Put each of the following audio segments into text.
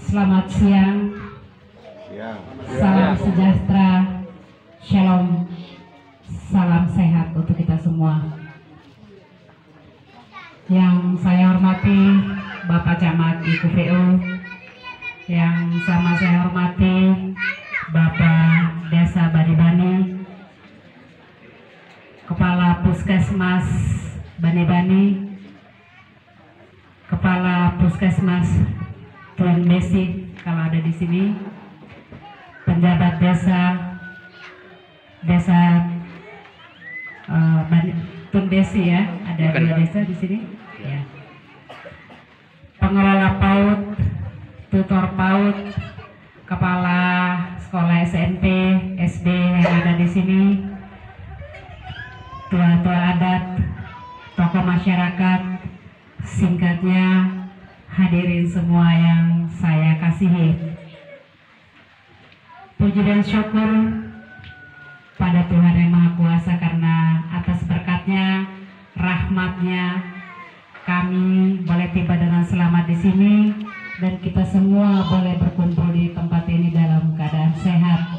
Selamat siang. Salam sejahtera, shalom, salam sehat untuk kita semua. Yang saya hormati Bapak Camat IKUVU, yang sama saya hormati Bapak Desa Banibani, Kepala Puskesmas Banibani, Kepala Puskesmas Tuan Desi kalau ada di sini, penjabat desa Tuan Desi ya, ada dua desa di sini. Ya. Pengelola PAUD, tutor PAUD, kepala sekolah SMP, SD yang ada di sini, tua-tua adat, tokoh masyarakat, singkatnya hadirin semua yang saya kasihi. Puji dan syukur pada Tuhan Yang Maha Kuasa karena atas berkatnya, rahmatnya, kami boleh tiba dengan selamat di sini dan kita semua boleh berkumpul di tempat ini dalam keadaan sehat.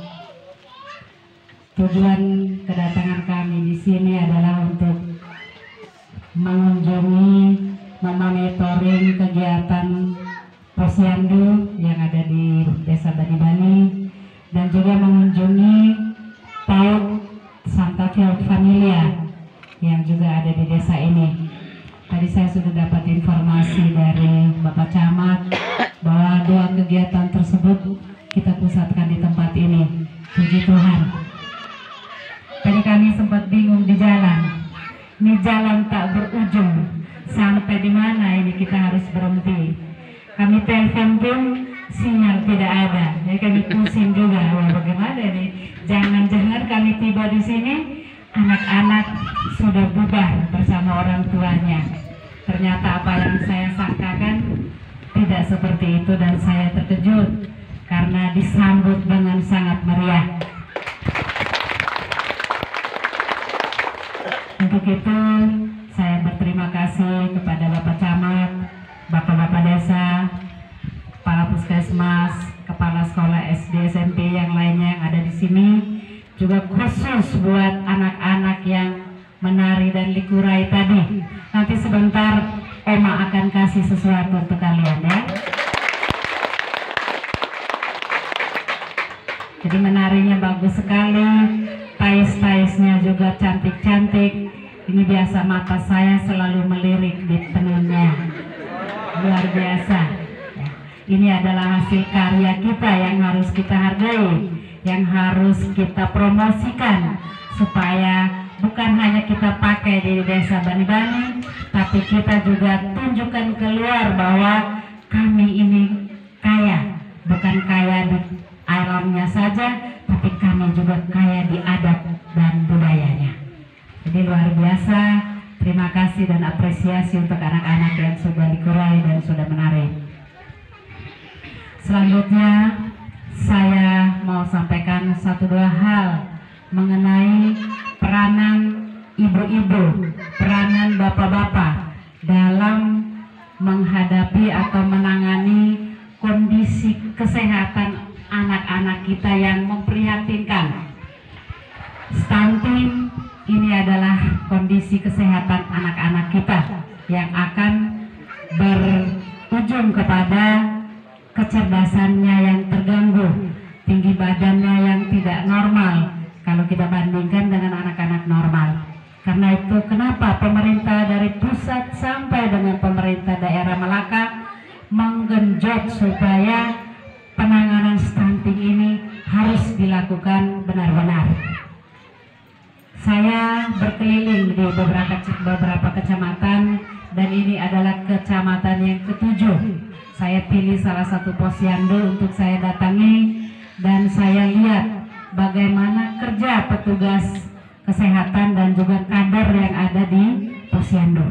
Tujuan kedatangan kami di sini adalah untuk mengunjungi, memonitoring kegiatan Posyandu yang ada di Desa Banibani dan juga mengunjungi PAUD Santa Familia yang juga ada di desa ini. Tadi saya sudah dapat informasi dari Bapak Camat bahwa dua kegiatan tersebut kita pusatkan di tempat ini. Puji Tuhan. Tadi kami sempat bingung di jalan. Ini jalan tak berujung. Sampai di mana ini kita harus berhenti. Kami telepon pun sinyal tidak ada. Jadi kami pusing juga. Wah, bagaimana ini? Jangan-jangan kami tiba di sini anak-anak sudah bubar bersama orang tuanya. Ternyata apa yang saya sangkakan tidak seperti itu dan saya terkejut karena disambut dengan sangat meriah. Untuk itu saya berterima kasih kepada Bapak Camat, Bapak-Bapak Desa, Kepala Puskesmas, Kepala Sekolah SD SMP yang lainnya yang ada di sini. Juga khusus buat anak-anak yang menari dan likurai tadi. Nanti sebentar Oma akan kasih sesuatu untuk kalian ya. Jadi menarinya bagus sekali, tais-taisnya juga cantik-cantik. Ini biasa mata saya selalu melirik di tenunnya. Luar biasa. Ya. Ini adalah hasil karya kita yang harus kita hargai, yang harus kita promosikan supaya bukan hanya kita pakai di Desa Banibani, tapi kita juga tunjukkan keluar bahwa kami ini kaya, bukan kaya di alamnya saja, tapi kami juga kaya di adat dan budayanya. Jadi luar biasa, terima kasih dan apresiasi untuk anak-anak yang sudah dikurai dan sudah menari. Selanjutnya saya mau sampaikan satu dua hal mengenai peranan ibu-ibu, peranan bapak-bapak dalam menghadapi atau menangani kondisi kesehatan anak-anak kita yang memprihatinkan. Stunting ini adalah kondisi kesehatan anak-anak kita yang akan berujung kepada kecerdasannya yang terganggu, tinggi badannya yang tidak normal kalau kita bandingkan dengan anak-anak normal. Karena itu kenapa pemerintah dari pusat sampai dengan pemerintah daerah Melaka menggenjot supaya penanganan stunting ini harus dilakukan benar-benar. Saya berkeliling di beberapa kecamatan dan ini adalah kecamatan yang ke-7. Saya pilih salah satu posyandu untuk saya datangi dan saya lihat bagaimana kerja petugas kesehatan dan juga kader yang ada di posyandu.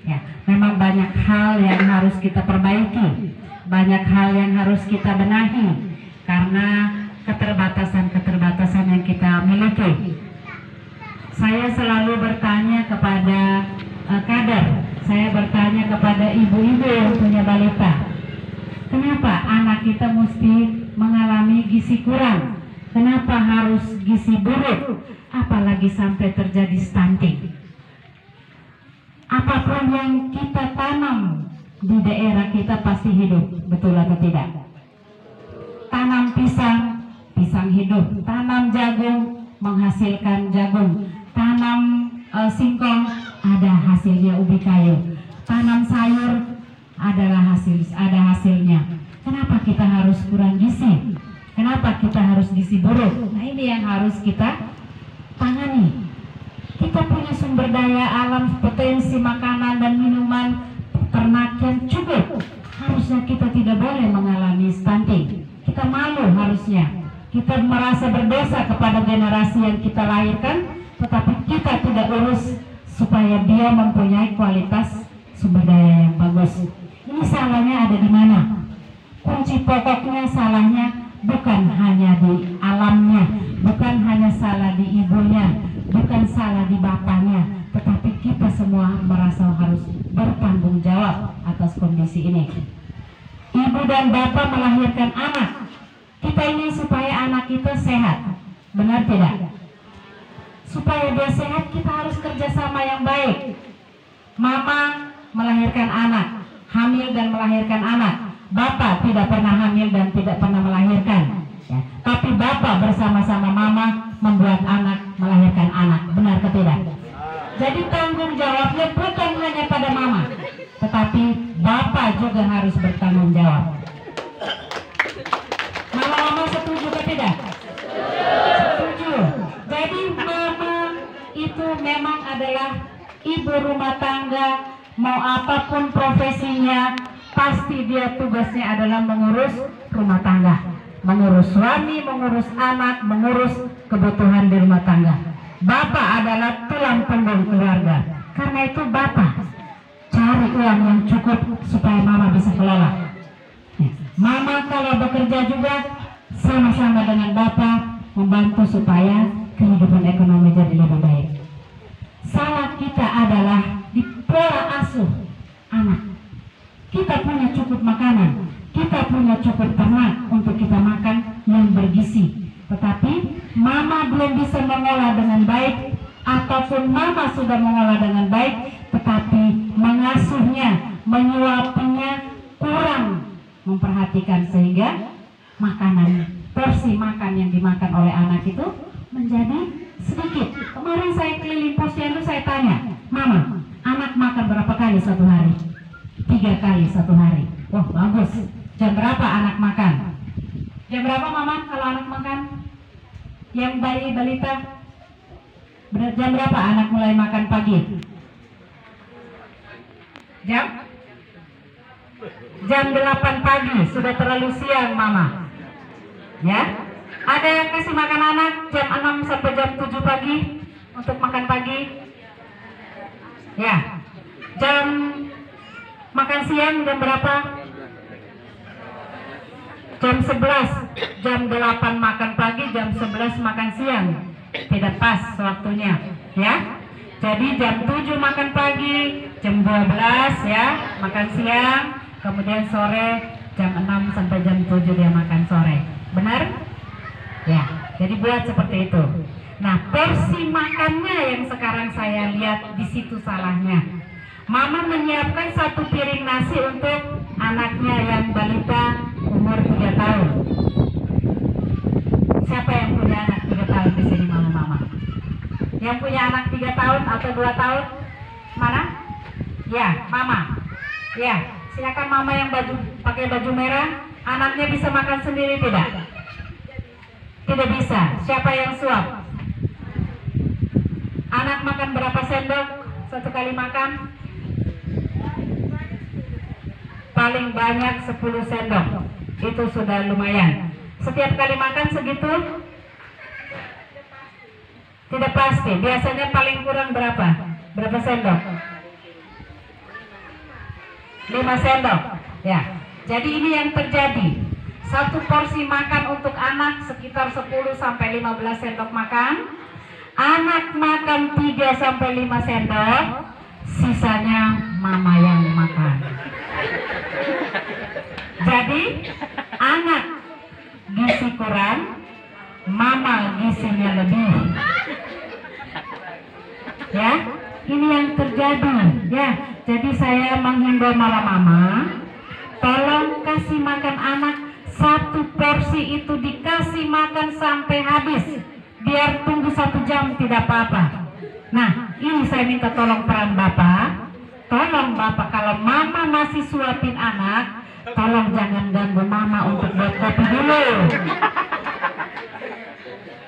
Ya, memang banyak hal yang harus kita perbaiki, banyak hal yang harus kita benahi karena keterbatasan-keterbatasan yang kita miliki. Saya selalu bertanya kepada kader, saya bertanya kepada ibu-ibu yang punya balita, kenapa anak anak kita mesti mengalami gizi kurang? Kenapa harus gizi buruk? Apalagi sampai terjadi stunting. Apapun yang kita tanam di daerah kita pasti hidup, betul atau tidak? Tanam pisang, pisang hidup. Tanam jagung, menghasilkan jagung. Tanam singkong, ada hasilnya ubi kayu. Tanam sayur, ada hasilnya. Kenapa kita harus kurang gizi? Kenapa kita harus gizi buruk? Nah, ini yang harus kita tangani. Kita punya sumber daya alam, potensi makanan dan minuman ternak yang cukup. Harusnya kita tidak boleh mengalami stunting. Kita malu harusnya. Kita merasa berdosa kepada generasi yang kita lahirkan, tetapi kita tidak urus supaya dia mempunyai kualitas sumber daya yang bagus. Ini salahnya ada di mana? Kunci pokoknya salahnya bukan hanya di alamnya, bukan hanya salah di ibunya, bukan salah di bapaknya, tetapi kita semua merasa harus bertanggung jawab atas kondisi ini. Ibu dan bapak melahirkan anak. Kita ingin supaya anak kita sehat, benar tidak? Supaya dia sehat, kita harus kerjasama yang baik. Mama melahirkan anak, hamil dan melahirkan anak. Bapak tidak pernah hamil dan tidak pernah melahirkan, ya. Tapi bapak bersama-sama mama membuat anak, melahirkan anak, benar atau tidak? Jadi tanggung jawabnya bukan hanya pada mama, tetapi bapak juga harus bertanggung jawab. Mama setuju atau tidak? Setuju. Jadi mama itu memang adalah ibu rumah tangga, mau apapun profesinya, pasti dia tugasnya adalah mengurus rumah tangga, mengurus suami, mengurus anak, mengurus kebutuhan di rumah tangga. Bapak adalah tulang punggung keluarga. Karena itu bapak cari uang yang cukup supaya mama bisa kelola. Mama kalau bekerja juga sama-sama dengan bapak membantu supaya kehidupan ekonomi jadi lebih baik. Salah kita adalah di pola asuh anak. Kita punya cukup makanan, kita punya cukup ternak untuk kita makan yang bergizi. Tetapi mama belum bisa mengolah dengan baik, ataupun mama sudah mengolah dengan baik, tetapi mengasuhnya, menyuapinya kurang memperhatikan, sehingga makanan, porsi makan yang dimakan oleh anak itu menjadi sedikit. Kemarin saya keliling posyandu, saya tanya, mama, anak makan berapa kali satu hari? 3 kali satu hari. Wah, bagus. Jam berapa anak makan? Jam berapa mama kalau anak makan? Yang bayi balita? Jam berapa anak mulai makan pagi? Jam 8 pagi. Sudah terlalu siang mama. Ya? Ada yang kasih makan anak jam 6 sampai jam 7 pagi untuk makan pagi? Ya. Jam makan siang jam berapa? Jam 11. Jam 8 makan pagi, jam 11 makan siang. Tidak pas waktunya, ya. Jadi jam 7 makan pagi, jam 12 ya makan siang, kemudian sore jam 6 sampai jam 7 dia makan sore. Benar? Ya. Jadi buat seperti itu. Nah, porsi makannya yang sekarang saya lihat di situ salahnya. Mama menyiapkan 1 piring nasi untuk anaknya yang balita umur 3 tahun. Siapa yang punya anak 3 tahun di sini, mama? Yang punya anak 3 tahun atau 2 tahun? Mana? Ya, mama. Ya, silakan mama yang pakai baju merah. Anaknya bisa makan sendiri tidak? Tidak bisa. Siapa yang suap? Anak makan berapa sendok satu kali makan? Paling banyak 10 sendok. Itu sudah lumayan. Setiap kali makan segitu? Tidak pasti. Biasanya paling kurang berapa? Berapa sendok? 5 sendok. Ya. Jadi ini yang terjadi. 1 porsi makan untuk anak sekitar 10 sampai 15 sendok makan. Anak makan 3 sampai 5 sendok, sisanya mama yang makan. Jadi anak gizi kurang, mama gizinya lebih. Ya, ini yang terjadi. Ya, jadi saya menghimbau mama-mama, tolong kasih makan anak, satu porsi itu dikasih makan sampai habis, biar tunggu 1 jam tidak apa-apa. Nah, ini saya minta tolong peran bapak. Tolong bapak, kalau mama masih suapin anak, tolong jangan ganggu mama untuk buat kopi dulu.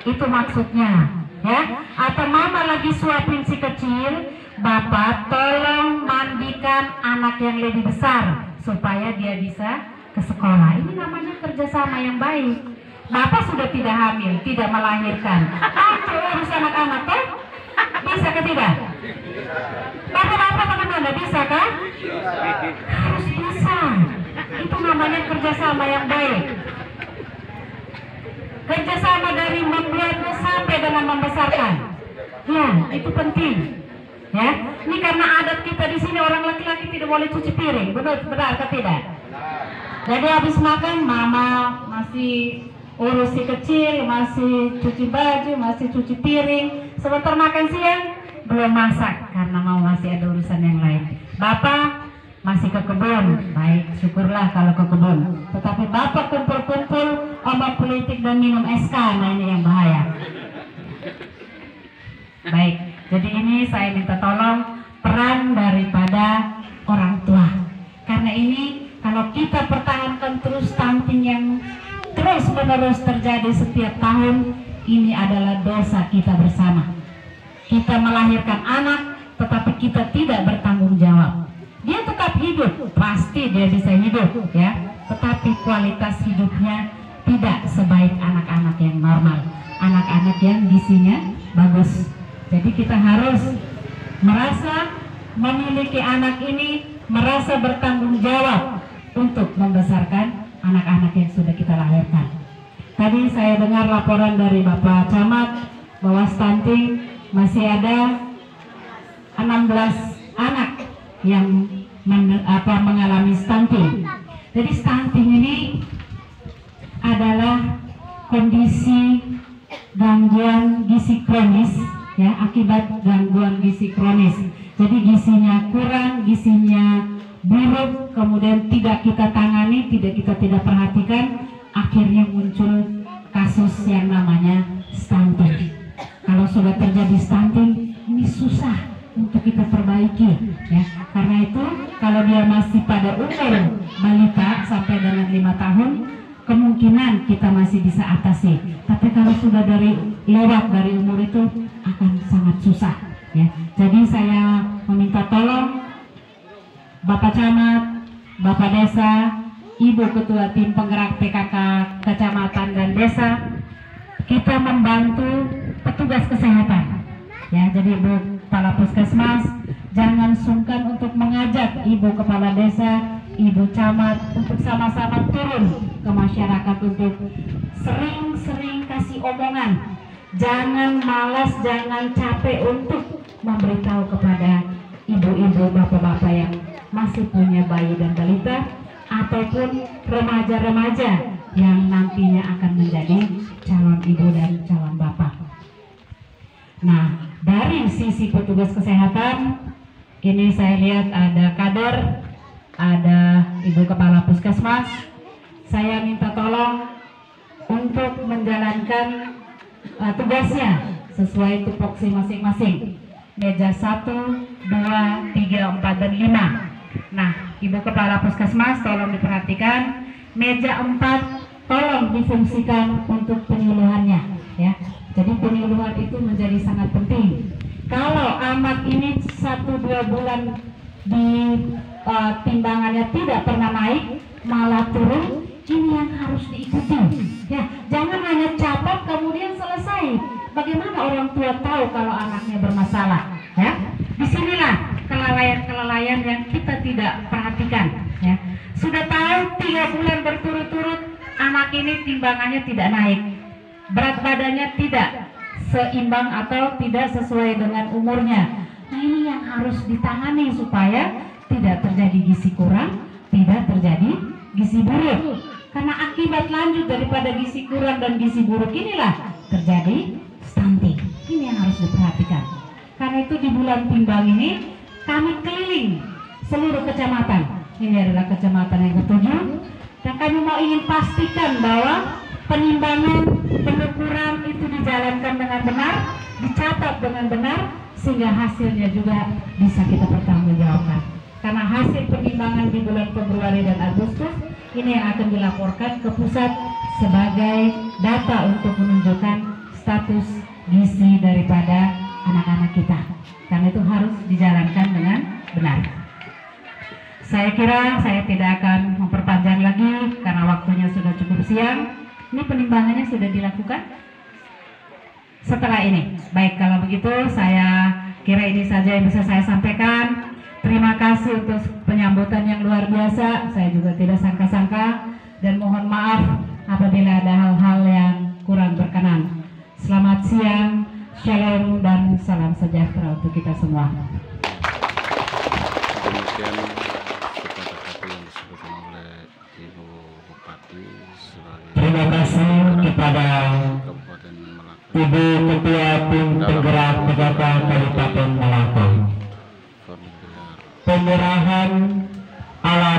Itu maksudnya, ya. Atau mama lagi suapin si kecil, bapak tolong mandikan anak yang lebih besar supaya dia bisa ke sekolah. Ini namanya kerjasama yang baik. Bapak sudah tidak hamil, tidak melahirkan, urus anak-anak toh? Bisa ke tidak? Bapak-bapak bagaimana, bisa kan? Harus bisa. Itu namanya kerjasama yang baik. Kerjasama dari membuatnya sampai dengan membesarkan. Ya, itu penting. Ya, ini karena adat kita di sini orang laki-laki tidak boleh cuci piring, benar atau tidak? Jadi habis makan mama masih urus si kecil, masih cuci baju, masih cuci piring. Sebentar makan siang belum masak karena mau masih ada urusan yang lain. Bapak masih ke kebun, baik, syukurlah kalau ke kebun. Tetapi bapak kumpul-kumpul obat politik dan minum SK, nah ini yang bahaya. Baik, jadi ini saya minta tolong peran daripada orang tua. Karena ini kalau kita pertahankan terus stunting yang terus-menerus terjadi setiap tahun, ini adalah dosa kita bersama. Kita melahirkan anak, tetapi kita tidak bertanggung jawab. Dia tetap hidup, pasti dia bisa hidup, ya. Tetapi kualitas hidupnya tidak sebaik anak-anak yang normal, anak-anak yang gizinya bagus. Jadi kita harus merasa memiliki anak ini, merasa bertanggung jawab untuk membesarkan anak-anak yang sudah kita lahirkan. Tadi saya dengar laporan dari Bapak Camat bahwa stunting masih ada 16 anak yang mengalami stunting. Jadi stunting ini adalah kondisi gangguan gizi kronis, ya, akibat gangguan gizi kronis. Jadi gizinya kurang, gizinya buruk, kemudian tidak kita tangani, tidak perhatikan, akhirnya muncul kasus yang namanya stunting. Kalau sudah terjadi stunting, ini susah untuk kita perbaiki, ya. Karena itu kalau dia masih pada umur balita sampai dengan 5 tahun, kemungkinan kita masih bisa atasi. Tapi kalau sudah lewat dari umur itu, akan sangat susah, ya. Jadi saya meminta tolong Bapak Camat, Bapak Desa, Ibu Ketua Tim Penggerak PKK Kecamatan dan Desa, kita membantu petugas kesehatan, ya. Jadi Ibu Kepala Puskesmas jangan sungkan untuk mengajak Ibu Kepala Desa, Ibu Camat untuk sama-sama turun ke masyarakat untuk sering-sering kasih omongan. Jangan malas, jangan capek untuk memberitahu kepada ibu-ibu, bapak-bapak yang masih punya bayi dan balita ataupun remaja-remaja yang nantinya akan menjadi calon ibu dan calon bapak. Nah, dari sisi petugas kesehatan, ini saya lihat ada kader, ada Ibu Kepala Puskesmas. Saya minta tolong untuk menjalankan tugasnya sesuai tupoksi masing-masing. Meja 1, 2, 3, 4, dan 5. Nah, Ibu Kepala Puskesmas tolong diperhatikan. Meja 4 tolong difungsikan untuk penyuluhannya, ya. Jadi penyuluhan itu menjadi sangat penting. Kalau anak ini 1-2 bulan di timbangannya tidak pernah naik, malah turun, ini yang harus diikuti, ya. Jangan hanya catat kemudian selesai. Bagaimana orang tua tahu kalau anaknya bermasalah, ya? Disinilah kelalaian-kelalaian yang kita tidak perhatikan, ya. Sudah tahu 3 bulan berturut-turut anak ini timbangannya tidak naik, berat badannya tidak seimbang atau tidak sesuai dengan umurnya. Nah, ini yang harus ditangani supaya tidak terjadi gizi kurang, tidak terjadi gizi buruk. Karena akibat lanjut daripada gizi kurang dan gizi buruk inilah terjadi stunting. Ini yang harus diperhatikan. Karena itu di bulan timbang ini kami keliling seluruh kecamatan. Ini adalah kecamatan yang ketujuh, dan kami mau ingin pastikan bahwa penimbangan, pengukuran itu dijalankan dengan benar, dicatat dengan benar, sehingga hasilnya juga bisa kita pertanggungjawabkan. Karena hasil penimbangan di bulan Februari dan Agustus ini yang akan dilaporkan ke pusat sebagai data untuk menunjukkan status gizi daripada anak-anak kita. Karena itu harus dijalankan dengan benar. Saya kira saya tidak akan memperpanjang lagi karena waktunya sudah cukup siang. Ini penimbangannya sudah dilakukan setelah ini. Baik, kalau begitu saya kira ini saja yang bisa saya sampaikan. Terima kasih untuk penyambutan yang luar biasa. Saya juga tidak sangka-sangka dan mohon maaf apabila ada hal-hal yang kurang berkenan. Selamat siang, shalom dan salam sejahtera untuk kita semua. Demikian kata-kata yang disebutkan oleh Ibu Bupati sebagai Terima kasih kepada Kabupaten Melaka. Ibu Ketua Tim Penggerak PKK Kabupaten Melaka. Familiar Penyerahan alat